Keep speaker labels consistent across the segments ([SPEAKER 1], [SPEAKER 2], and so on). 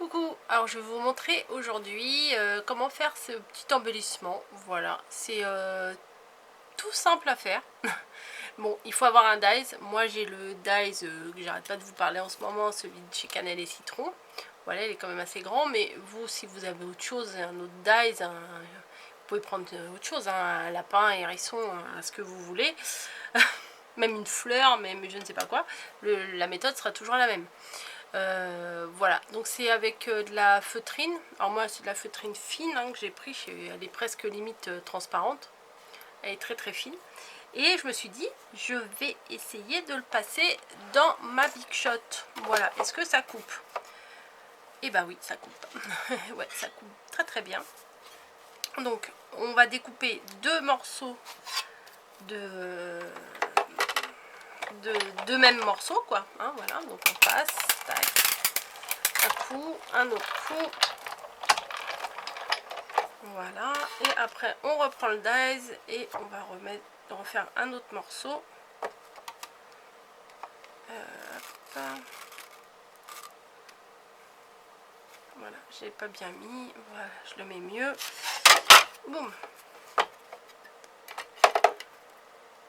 [SPEAKER 1] Coucou, alors je vais vous montrer aujourd'hui comment faire ce petit embellissement. Voilà, c'est tout simple à faire. Bon, il faut avoir un dies. Moi j'ai le dies que j'arrête pas de vous parler en ce moment, celui de chez Cannelle et Citron. Voilà, il est quand même assez grand, mais vous, si vous avez autre chose, un autre dies, vous pouvez prendre autre chose, hein, un lapin, un hérisson, ce que vous voulez. Même une fleur, même je ne sais pas quoi. La méthode sera toujours la même. Voilà, donc c'est avec de la feutrine. Alors moi c'est de la feutrine fine que j'ai pris, elle est presque limite transparente. Elle est très très fine. Et je me suis dit, je vais essayer de le passer dans ma Big Shot. Voilà, est-ce que ça coupe? Eh ben oui, ça coupe. Ouais, ça coupe très très bien. Donc on va découper deux morceaux de mêmes morceaux, quoi. Hein, voilà, donc on passe, tac, un coup, un autre coup. Voilà, et après on reprend le dies et on va refaire un autre morceau. Voilà, j'ai pas bien mis, voilà, je le mets mieux. Boum.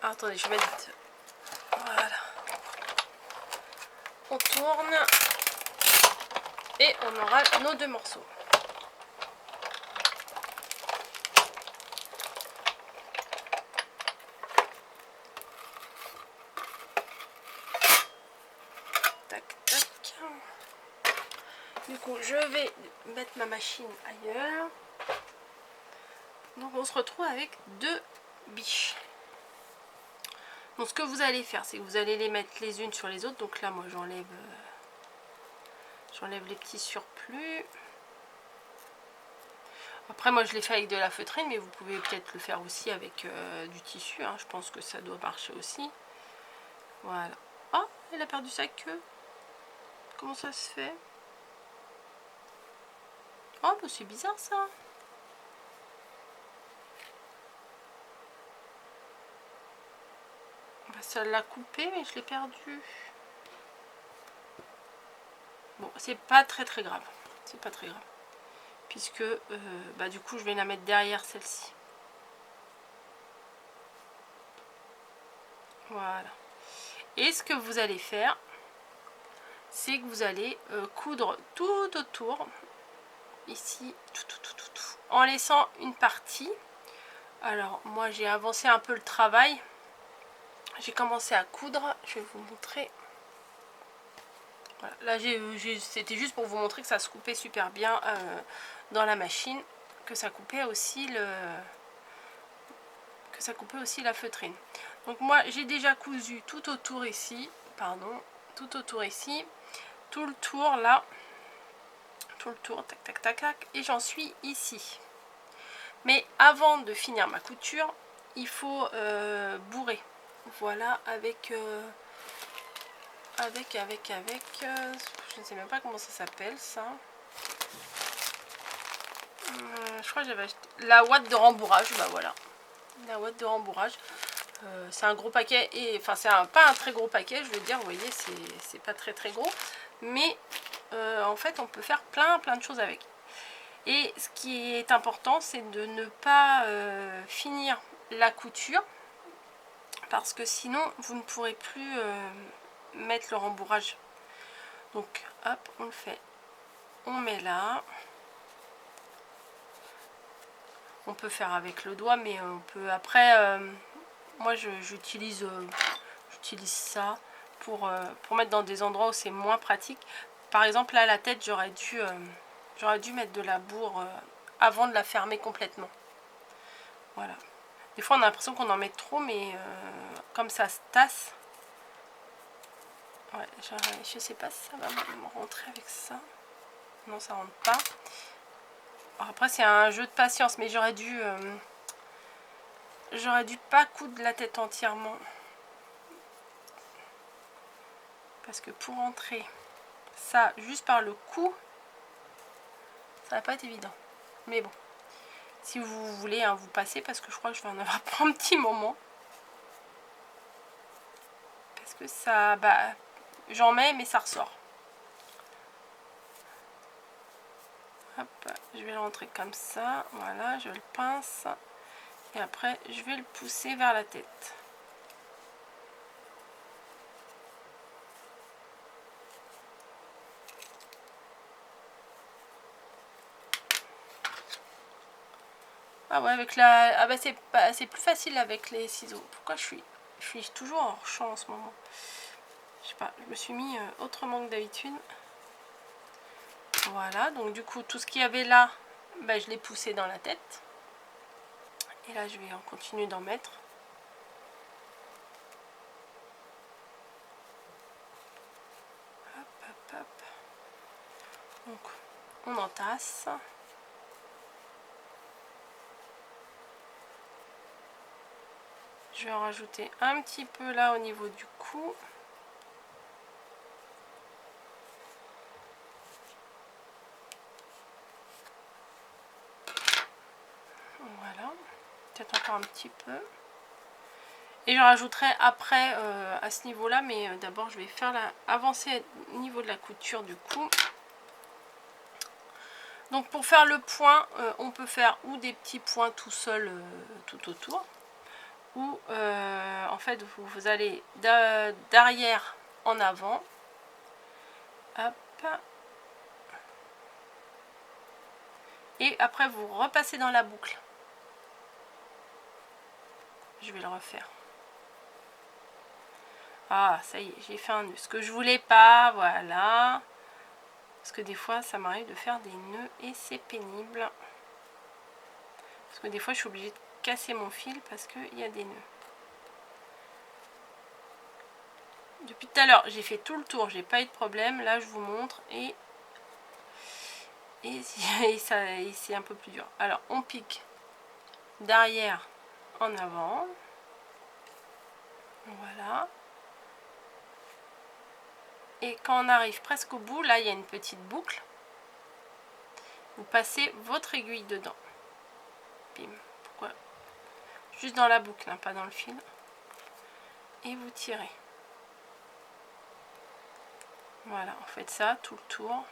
[SPEAKER 1] Alors, attendez, je vais mettre. Voilà. On tourne et on aura nos deux morceaux. Tac, tac. Du coup, je vais mettre ma machine ailleurs. Donc, on se retrouve avec deux biches. Donc, ce que vous allez faire, c'est que vous allez les mettre les unes sur les autres. Donc là, moi, j'enlève les petits surplus. Après, moi, je l'ai fait avec de la feutrine, mais vous pouvez peut-être le faire aussi avec du tissu. Hein. Je pense que ça doit marcher aussi. Voilà. Oh, elle a perdu sa queue. Comment ça se fait? Oh, bah c'est bizarre ça. Bah, ça l'a coupé, mais je l'ai perdu. Bon, c'est pas très très grave. C'est pas très grave. Puisque, bah, du coup, je vais la mettre derrière celle-ci. Voilà. Et ce que vous allez faire, c'est que vous allez coudre tout autour. Ici, tout, en laissant une partie. Alors, moi, j'ai avancé un peu le travail. J'ai commencé à coudre. Je vais vous montrer. Voilà. Là, c'était juste pour vous montrer que ça se coupait super bien dans la machine. Que ça coupait aussi la feutrine. Donc, moi, j'ai déjà cousu tout autour ici. Pardon. Tout autour ici. Tout le tour, là. Tout le tour. Tac, tac, tac, tac. Et j'en suis ici. Mais avant de finir ma couture, il faut bourrer. Voilà, avec je ne sais même pas comment ça s'appelle ça. Je crois que j'avais acheté la ouate de rembourrage. Bah voilà, la ouate de rembourrage. C'est un gros paquet, et enfin c'est pas un très gros paquet, je veux dire, vous voyez, c'est pas très très gros, mais en fait on peut faire plein de choses avec. Et ce qui est important, c'est de ne pas finir la couture, parce que sinon vous ne pourrez plus mettre le rembourrage. Donc hop, on le fait, on met là. On peut faire avec le doigt, mais on peut après. Moi, j'utilise ça pour mettre dans des endroits où c'est moins pratique. Par exemple, là, la tête, j'aurais dû mettre de la bourre avant de la fermer complètement. Voilà. Des fois, on a l'impression qu'on en met trop, mais comme ça se tasse. Ouais, je sais pas si ça va me rentrer avec ça. Non, ça rentre pas. Alors après, c'est un jeu de patience, mais j'aurais dû pas coudre la tête entièrement. Parce que pour entrer ça juste par le cou, ça va pas être évident. Mais bon, si vous voulez, hein, vous passez, parce que je crois que je vais en avoir pour un petit moment. Parce que ça, bah, j'en mets, mais ça ressort. Hop, je vais le rentrer comme ça, voilà, je le pince. Et après, je vais le pousser vers la tête. Ah ouais, avec la... Ah bah c'est plus facile avec les ciseaux. Pourquoi je suis toujours hors champ en ce moment? Je sais pas, je me suis mis autrement que d'habitude. Voilà, donc du coup, tout ce qu'il y avait là, bah, je l'ai poussé dans la tête. Et là, je vais en continuer d'en mettre. Hop, hop, hop. Donc, on entasse. Je vais en rajouter un petit peu là au niveau du cou. Voilà, peut-être encore un petit peu. Et je rajouterai après à ce niveau-là, mais d'abord je vais faire avancer au niveau de la couture du cou. Donc pour faire le point, on peut faire ou des petits points tout seul tout autour, ou en fait vous allez d'arrière en avant. Hop. Et après vous repassez dans la boucle. Je vais le refaire. Ah, ça y est, j'ai fait un nœud. Ce que je voulais pas, voilà. Parce que des fois, ça m'arrive de faire des nœuds et c'est pénible. Parce que des fois, je suis obligée de casser mon fil parce qu'il y a des nœuds. Depuis tout à l'heure, j'ai fait tout le tour, j'ai pas eu de problème. Là, je vous montre et c'est un peu plus dur. Alors, on pique d'arrière en avant. Voilà. Et quand on arrive presque au bout, là, il y a une petite boucle. Vous passez votre aiguille dedans. Bim. Pourquoi? Juste dans la boucle, hein, pas dans le fil. Et vous tirez. Voilà, on fait ça tout le tour.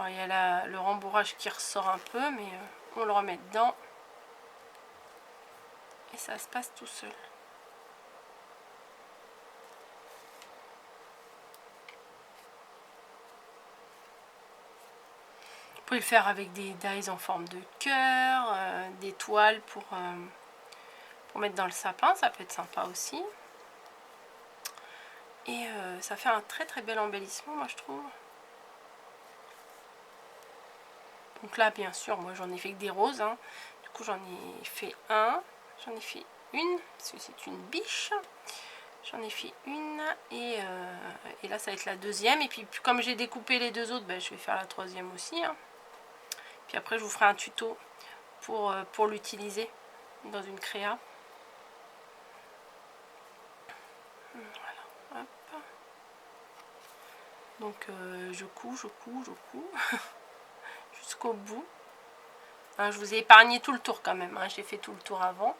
[SPEAKER 1] Alors, il y a le rembourrage qui ressort un peu, mais on le remet dedans. Et ça se passe tout seul. Vous pouvez le faire avec des dies en forme de cœur, des toiles pour mettre dans le sapin, ça peut être sympa aussi. Et ça fait un très très bel embellissement, moi je trouve. Donc là, bien sûr, moi j'en ai fait que des roses. Hein. Du coup, j'en ai fait un. J'en ai fait une, parce que c'est une biche. J'en ai fait une. Et là, ça va être la deuxième. Et puis, comme j'ai découpé les deux autres, ben, je vais faire la troisième aussi. Hein. Puis après, je vous ferai un tuto pour l'utiliser dans une créa. Voilà. Hop. Donc, je couds jusqu'au bout. Hein, je vous ai épargné tout le tour quand même. Hein, j'ai fait tout le tour avant.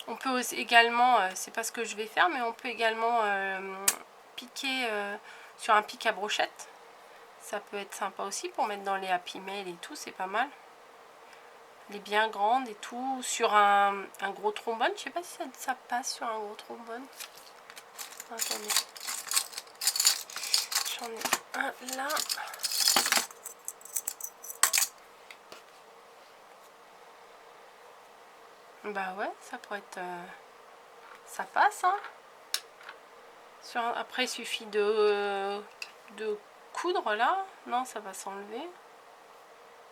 [SPEAKER 1] On peut aussi également, c'est pas ce que je vais faire, mais on peut également piquer sur un pic à brochette. Ça peut être sympa aussi pour mettre dans les Happy Mail et tout, c'est pas mal. Elle est bien grande et tout, sur un gros trombone. Je sais pas si ça passe sur un gros trombone. Attendez. J'en ai un là. Bah ouais, ça pourrait être... ça passe, hein. Après, il suffit de coudre là. Non, ça va s'enlever.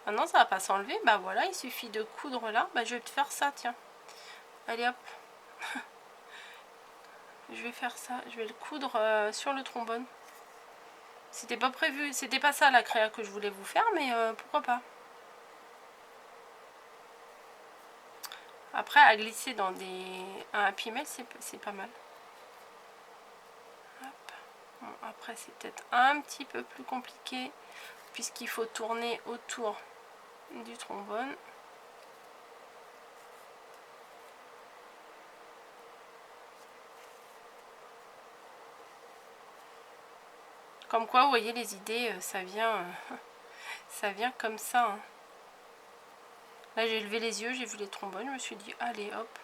[SPEAKER 1] Ah non, ça va pas s'enlever. Bah voilà, il suffit de coudre là. Bah je vais te faire ça, tiens. Allez hop. Je vais faire ça. Je vais le coudre sur le trombone. C'était pas prévu. C'était pas ça la créa que je voulais vous faire, mais pourquoi pas. Après, à glisser dans un Happy Mail, c'est pas mal. Hop. Bon, après, c'est peut-être un petit peu plus compliqué, puisqu'il faut tourner autour du trombone. Comme quoi, vous voyez, les idées, ça vient comme ça. Hein. Là, j'ai levé les yeux, j'ai vu les trombones, je me suis dit, allez, hop,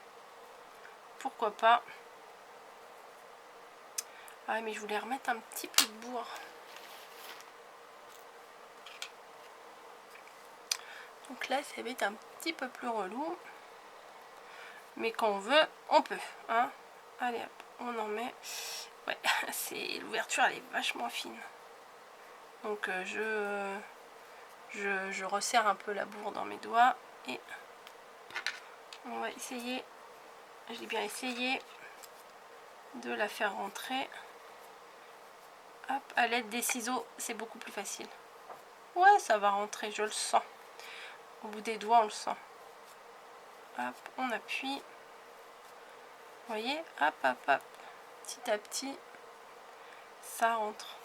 [SPEAKER 1] pourquoi pas. Ah, mais je voulais remettre un petit peu de bourre. Donc là, ça va être un petit peu plus relou. Mais quand on veut, on peut. Hein. Allez, hop, on en met. Ouais, l'ouverture, elle est vachement fine. Donc, je resserre un peu la bourre dans mes doigts. Et on va essayer, j'ai bien essayé de la faire rentrer. Hop, à l'aide des ciseaux, c'est beaucoup plus facile. Ouais, ça va rentrer, je le sens. Au bout des doigts, on le sent. Hop, on appuie. Vous voyez, hop, hop, hop. Petit à petit, ça rentre.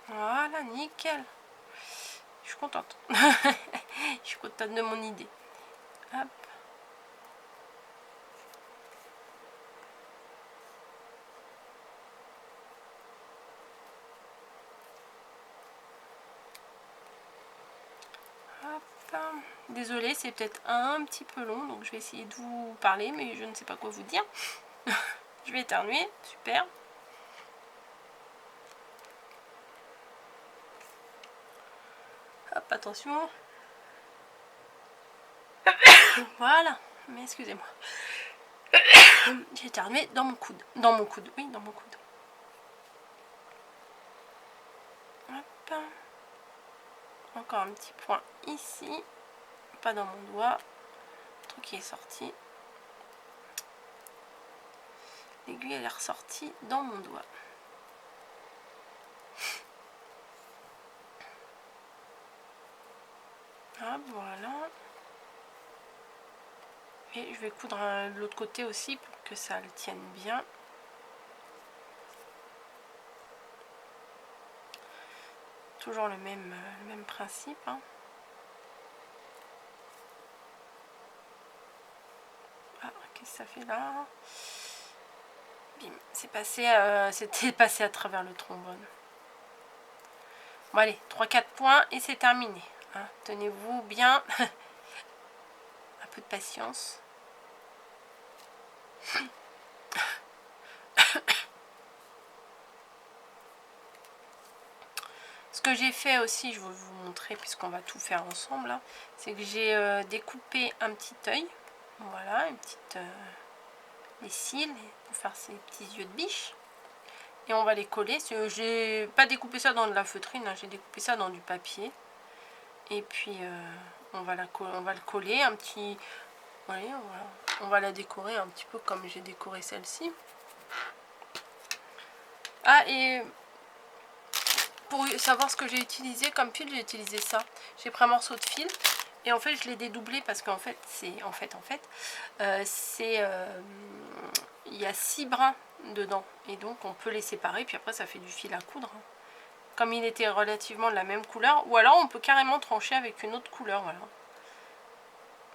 [SPEAKER 1] Voilà, nickel. Je suis contente. Je suis contente de mon idée. Hop. Désolée, c'est peut-être un petit peu long, donc je vais essayer de vous parler, mais je ne sais pas quoi vous dire. Je vais éternuer, super. Hop, attention. Voilà, mais excusez-moi. J'ai éternué dans mon coude. Dans mon coude, oui, dans mon coude. Hop. Encore un petit point ici. Pas dans mon doigt. Le truc qui est sorti. L'aiguille, elle est ressortie dans mon doigt. Hop, voilà. Et je vais coudre de l'autre côté aussi pour que ça le tienne bien. Toujours le même principe. Hein. Ah, qu'est-ce que ça fait là? Bim, c'était passé à travers le trombone. Bon allez, 3-4 points et c'est terminé. Hein. Tenez-vous bien. Un peu de patience. Ce que j'ai fait aussi, je vais vous montrer puisqu'on va tout faire ensemble, c'est que j'ai découpé un petit œil. Voilà, une petite les cils pour faire ces petits yeux de biche. Et on va les coller. J'ai pas découpé ça dans de la feutrine, hein, j'ai découpé ça dans du papier. Et puis on va le coller un petit. Vous voyez, on va la décorer un petit peu comme j'ai décoré celle-ci. Ah, et pour savoir ce que j'ai utilisé comme fil, j'ai utilisé ça. J'ai pris un morceau de fil et en fait je l'ai dédoublé parce qu'en fait il y a 6 brins dedans et donc on peut les séparer puis après ça fait du fil à coudre. Comme il était relativement de la même couleur, ou alors on peut carrément trancher avec une autre couleur, voilà.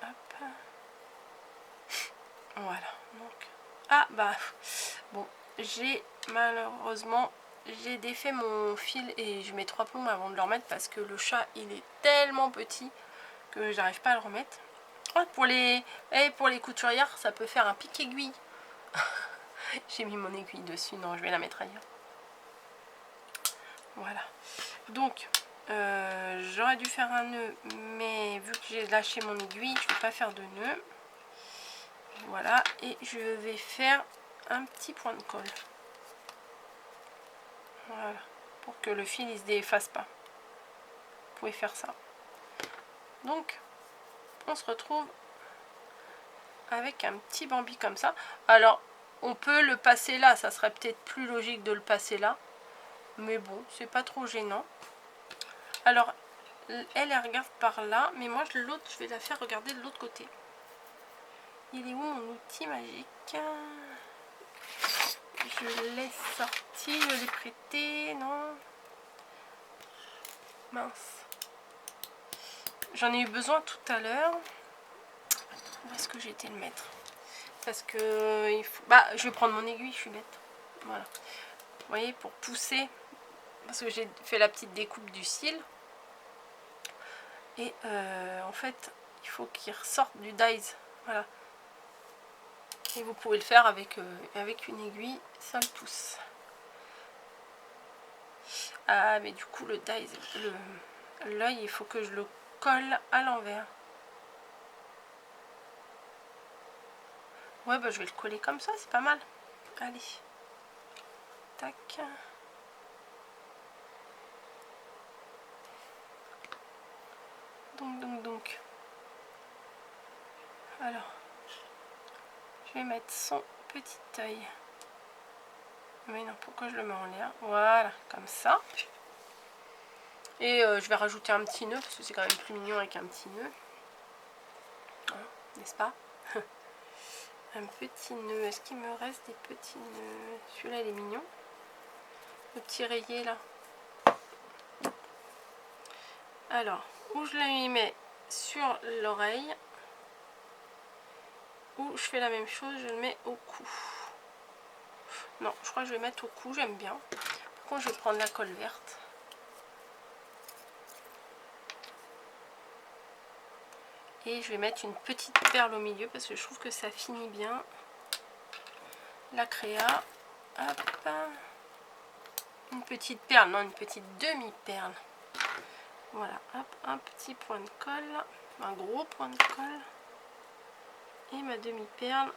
[SPEAKER 1] Hop. Voilà, donc. Ah bah bon, malheureusement j'ai défait mon fil et je mets 3 plombs avant de le remettre parce que le chat il est tellement petit que j'arrive pas à le remettre. Oh, pour les couturières ça peut faire un pic aiguille. J'ai mis mon aiguille dessus, non je vais la mettre ailleurs. Voilà, donc j'aurais dû faire un nœud mais vu que j'ai lâché mon aiguille je vais pas faire de nœud. Voilà, et je vais faire un petit point de colle. Voilà, pour que le fil il se défasse pas. Vous pouvez faire ça. Donc, on se retrouve avec un petit bambi comme ça. Alors, on peut le passer là, ça serait peut-être plus logique de le passer là. Mais bon, c'est pas trop gênant. Alors, elle regarde par là, mais moi l'autre, je vais la faire regarder de l'autre côté. Il est où mon outil magique? Je l'ai sorti, je l'ai prêté, non? Mince. J'en ai eu besoin tout à l'heure. Où est-ce que j'ai été le mettre? parce que il faut... bah, je vais prendre mon aiguille, je suis bête. Voilà. Vous voyez, pour pousser, parce que j'ai fait la petite découpe du cil. Et en fait, il faut qu'il ressorte du dies. Voilà. Et vous pouvez le faire avec une aiguille, ça le pousse. Ah, mais du coup, le dies, l'œil, il faut que je le colle à l'envers. Ouais, bah je vais le coller comme ça, c'est pas mal. Allez. Tac. Donc. Alors, je vais mettre son petit œil. Mais non, pourquoi je le mets en l'air? Voilà, comme ça. Et je vais rajouter un petit nœud, parce que c'est quand même plus mignon avec un petit nœud. Hein, n'est-ce pas? Un petit nœud. Est-ce qu'il me reste des petits nœuds? Celui-là, il est mignon. Le petit rayé, là. Alors, où je le mets sur l'oreille, ou je fais la même chose, je le mets au cou. Non, je crois que je vais mettre au cou, j'aime bien. Par contre, je vais prendre la colle verte. Et je vais mettre une petite perle au milieu parce que je trouve que ça finit bien. La créa. Hop. Une petite perle, non, une petite demi-perle. Voilà, hop, un petit point de colle. Un gros point de colle. Et ma demi-perle.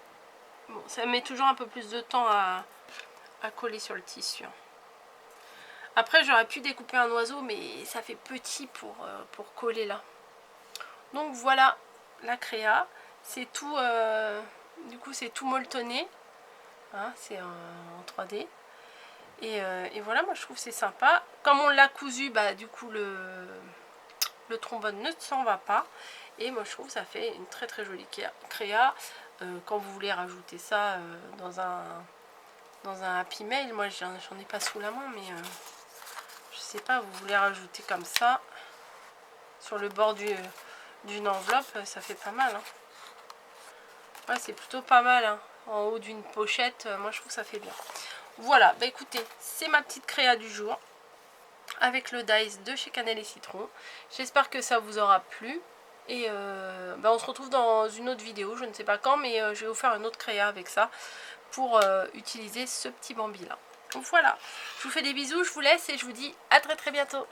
[SPEAKER 1] Bon, ça met toujours un peu plus de temps à coller sur le tissu. Après, j'aurais pu découper un oiseau, mais ça fait petit pour coller là. Donc voilà la créa. C'est tout, du coup, c'est tout molletonné. Hein, c'est en 3D. Et voilà, moi je trouve c'est sympa. Comme on l'a cousu, bah du coup le trombone ne s'en va pas. Et moi je trouve que ça fait une très très jolie créa. Quand vous voulez rajouter ça dans un Happy Mail, moi j'en ai pas sous la main, mais je sais pas, vous voulez rajouter comme ça sur le bord d'une enveloppe, ça fait pas mal. Hein. Ouais, c'est plutôt pas mal. Hein. En haut d'une pochette, moi je trouve que ça fait bien. Voilà, bah écoutez, c'est ma petite créa du jour avec le dies de chez Cannelle et Citron. J'espère que ça vous aura plu. Et bah on se retrouve dans une autre vidéo, je ne sais pas quand, mais je vais vous faire une autre créa avec ça pour utiliser ce petit Bambi là. Donc voilà, je vous fais des bisous, je vous laisse et je vous dis à très très bientôt.